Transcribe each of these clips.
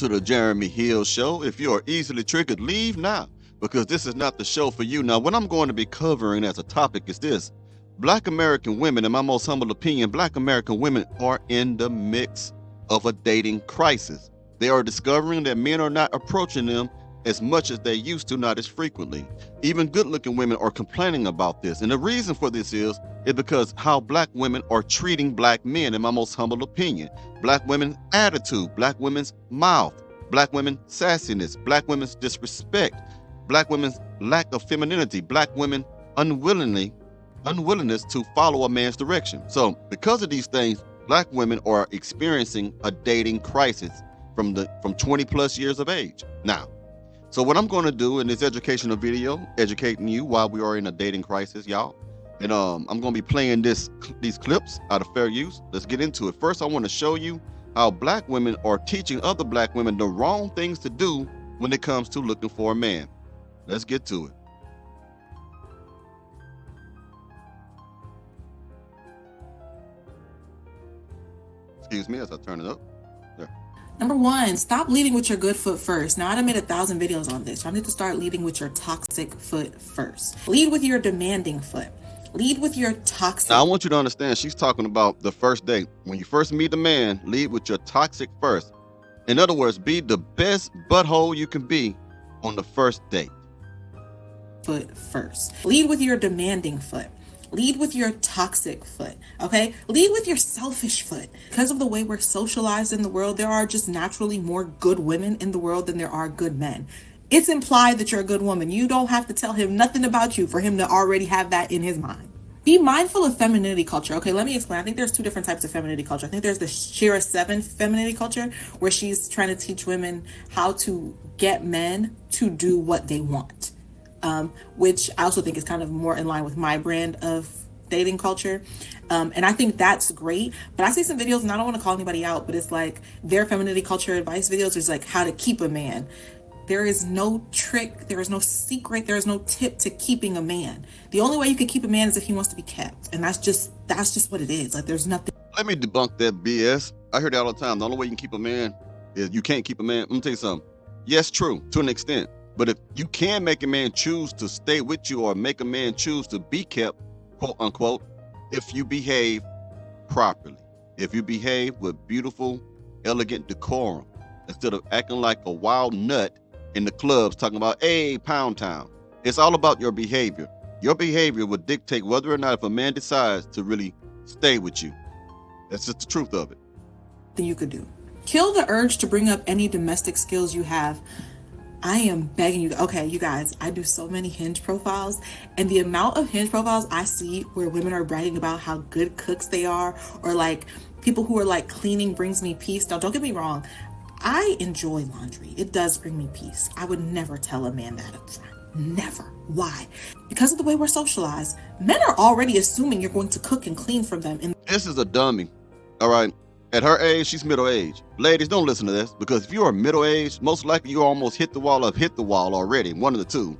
to the Jeremy Hill Show. If you are easily triggered, leave now, because this is not the show for you. Now, what I'm going to be covering as a topic is this. Black American women, in my most humble opinion, Black American women are in the mix of a dating crisis. They are discovering that men are not approaching them as much as they used to, not as frequently. Even good-looking women are complaining about this. And the reason for this is because how Black women are treating Black men, in my most humble opinion. Black women's attitude, Black women's mouth, Black women's sassiness, Black women's disrespect, Black women's lack of femininity, Black women unwillingness to follow a man's direction. So because of these things, Black women are experiencing a dating crisis from 20 plus years of age. Now, so what I'm going to do in this educational video, educating you while we are in a dating crisis, y'all. And I'm going to be playing these clips out of fair use. Let's get into it. First, I want to show you how Black women are teaching other Black women the wrong things to do when it comes to looking for a man. Let's get to it. Excuse me as I turn it up. There. Number one, stop leading with your good foot first. Now, I made 1,000 videos on this. Y'all need to start leading with your toxic foot first. Lead with your demanding foot. Lead with your toxic. Now, I want you to understand, she's talking about the first date. When you first meet the man, lead with your toxic first. In other words, be the best butthole you can be on the first date. Foot first. Lead with your demanding foot. Lead with your toxic foot, okay? Lead with your selfish foot. Because of the way we're socialized in the world, there are just naturally more good women in the world than there are good men. It's implied that you're a good woman. You don't have to tell him nothing about you for him to already have that in his mind. Be mindful of femininity culture. Okay, let me explain. I think there's two different types of femininity culture. I think there's the Shira 7 femininity culture, where she's trying to teach women how to get men to do what they want. Which I also think is kind of more in line with my brand of dating culture. And I think that's great. But I see some videos, and I don't want to call anybody out, but it's like their femininity culture advice videos is like how to keep a man. There is no trick, there is no secret, there is no tip to keeping a man. The only way you can keep a man is if he wants to be kept. And that's just what it is. Like, there's nothing. Let me debunk that BS. I hear that all the time. The only way you can keep a man is you can't keep a man. Let me tell you something. Yes, true, to an extent. But if you can make a man choose to stay with you, or make a man choose to be kept, quote unquote, if you behave properly, if you behave with beautiful, elegant decorum, instead of acting like a wild nut in the clubs talking about, hey, Pound Town. It's all about your behavior. Your behavior will dictate whether or not if a man decides to really stay with you. That's just the truth of it. You could do. Kill the urge to bring up any domestic skills you have. I am begging you. Okay, you guys, I do so many Hinge profiles, and the amount of Hinge profiles I see where women are bragging about how good cooks they are, or like people who are like, cleaning brings me peace. Now, don't get me wrong. I enjoy laundry. It does bring me peace. I would never tell a man that up front. Never. Why? Because of the way we're socialized. Men are already assuming you're going to cook and clean for them. And this is a dummy. All right. At her age, she's middle-aged. Ladies, don't listen to this, because if you are middle-aged, most likely you almost hit the wall already, one of the two.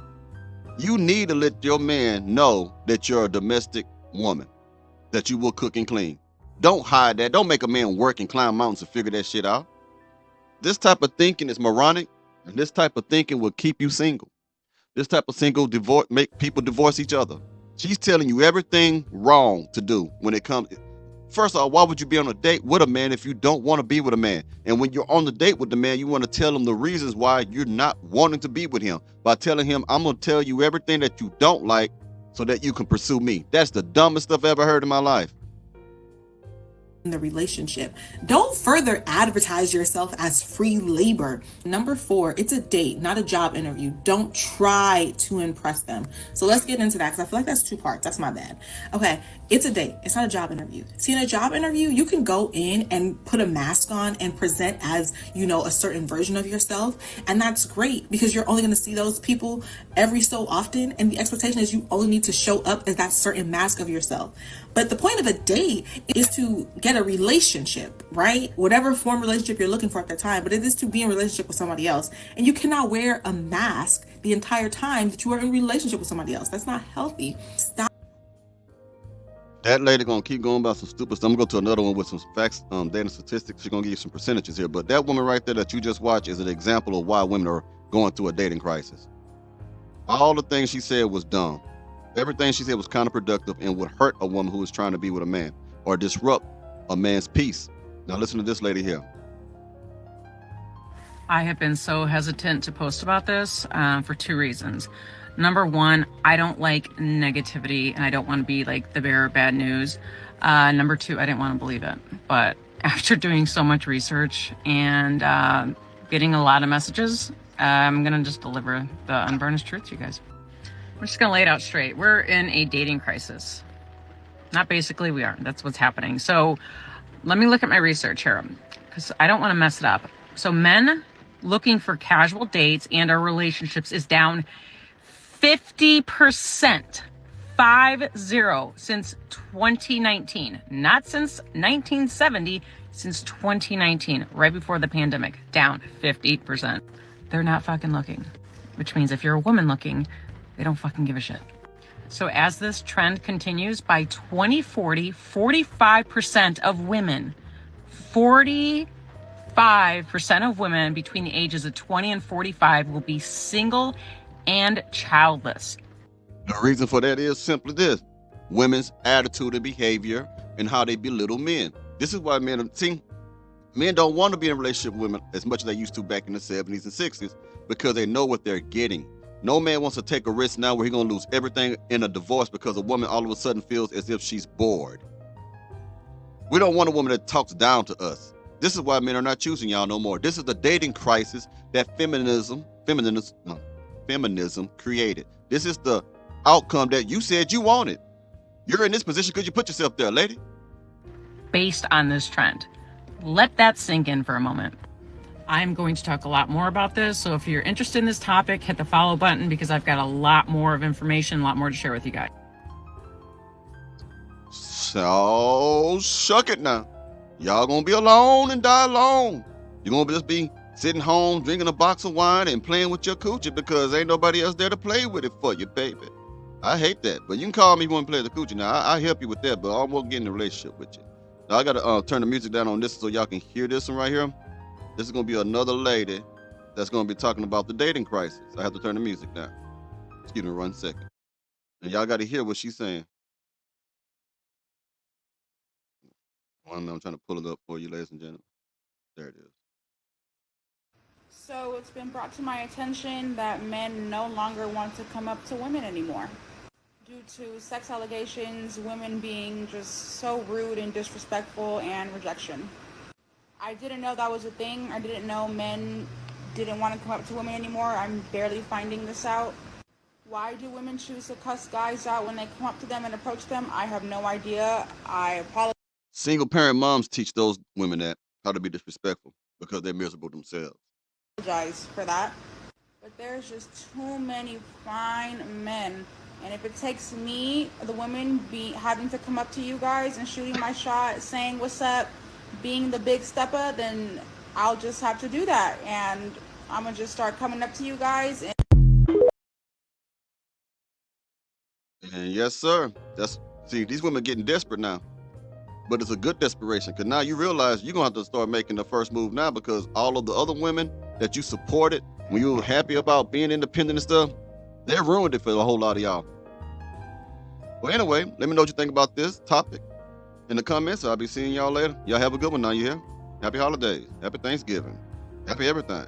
You need to let your man know that you're a domestic woman, that you will cook and clean. Don't hide that. Don't make a man work and climb mountains to figure that shit out. This type of thinking is moronic, and this type of thinking will keep you single. This type of single make people divorce each other. She's telling you everything wrong to do when it comes. First of all, why would you be on a date with a man if you don't want to be with a man? And when you're on the date with the man, you want to tell him the reasons why you're not wanting to be with him, by telling him, I'm going to tell you everything that you don't like so that you can pursue me. That's the dumbest stuff I've ever heard in my life. the relationship. Don't further advertise yourself as free labor. Number 4, it's a date, not a job interview. Don't try to impress them. So let's get into that, because I feel like that's 2 parts. That's my bad. Okay, it's a date. It's not a job interview. See, in a job interview, you can go in and put a mask on and present as, you know, a certain version of yourself. And that's great, because you're only going to see those people every so often. And the expectation is you only need to show up as that certain mask of yourself. But the point of a date is to get a relationship, right? Whatever form of relationship you're looking for at that time, but it is to be in a relationship with somebody else. And you cannot wear a mask the entire time that you are in a relationship with somebody else. That's not healthy. Stop. That lady gonna keep going about some stupid stuff. I'm gonna go to another one with some facts, data and statistics. She's gonna give you some percentages here. But that woman right there that you just watched is an example of why women are going through a dating crisis. All the things she said was dumb. Everything she said was counterproductive and would hurt a woman who is trying to be with a man or disrupt a man's peace. Now listen to this lady here. I have been so hesitant to post about this for two reasons. Number one, I don't like negativity and I don't want to be like the bearer of bad news. Number two, I didn't want to believe it. But after doing so much research and getting a lot of messages, I'm going to just deliver the unvarnished truth to you guys. I'm just going to lay it out straight. We're in a dating crisis. Not basically, we are. That's what's happening. So let me look at my research here because I don't want to mess it up. So men looking for casual dates and our relationships is down 50%, 50, since 2019. Not since 1970, since 2019, right before the pandemic, down 50%. They're not fucking looking, which means if you're a woman looking, they don't fucking give a shit. So as this trend continues, by 2040, 45% of women, 45% of women between the ages of 20 and 45 will be single and childless. The reason for that is simply this: women's attitude and behavior and how they belittle men. This is why men don't want to be in a relationship with women as much as they used to back in the 70s and 60s because they know what they're getting. No man wants to take a risk now where he's going to lose everything in a divorce because a woman all of a sudden feels as if she's bored. We don't want a woman that talks down to us. This is why men are not choosing y'all no more. This is the dating crisis that feminism created. This is the outcome that you said you wanted. You're in this position because you put yourself there, lady. Based on this trend. Let that sink in for a moment. I'm going to talk a lot more about this. So if you're interested in this topic, hit the follow button because I've got a lot more of information, a lot more to share with you guys. So shuck it now. Y'all gonna be alone and die alone. You're gonna just be sitting home drinking a box of wine and playing with your coochie because ain't nobody else there to play with it for you, baby. I hate that, but you can call me if you want to play the coochie. Now I help you with that, but I won't get in a relationship with you. Now I gotta turn the music down on this so y'all can hear this one right here. This is gonna be another lady that's gonna be talking about the dating crisis. I have to turn the music down. Excuse me 1 second. And y'all gotta hear what she's saying. I'm trying to pull it up for you, ladies and gentlemen. There it is. So it's been brought to my attention that men no longer want to come up to women anymore. Due to sex allegations, women being just so rude and disrespectful, and rejection. I didn't know that was a thing. I didn't know men didn't want to come up to women anymore. I'm barely finding this out. Why do women choose to cuss guys out when they come up to them and approach them? I have no idea. I apologize. Single parent moms teach those women that, how to be disrespectful because they're miserable themselves. For that. But there's just too many fine men. And if it takes me, the women, having to come up to you guys and shooting my shot, saying what's up, being the big stepper, then I'll just have to do that. And I'm going to just start coming up to you guys. And yes, sir. See, these women are getting desperate now. But it's a good desperation because now you realize you're going to have to start making the first move now because all of the other women that you supported when you were happy about being independent and stuff, they ruined it for a whole lot of y'all. Well, anyway, let me know what you think about this topic in the comments. I'll be seeing y'all later. Y'all have a good one now, you hear? Happy holidays. Happy Thanksgiving. Happy everything.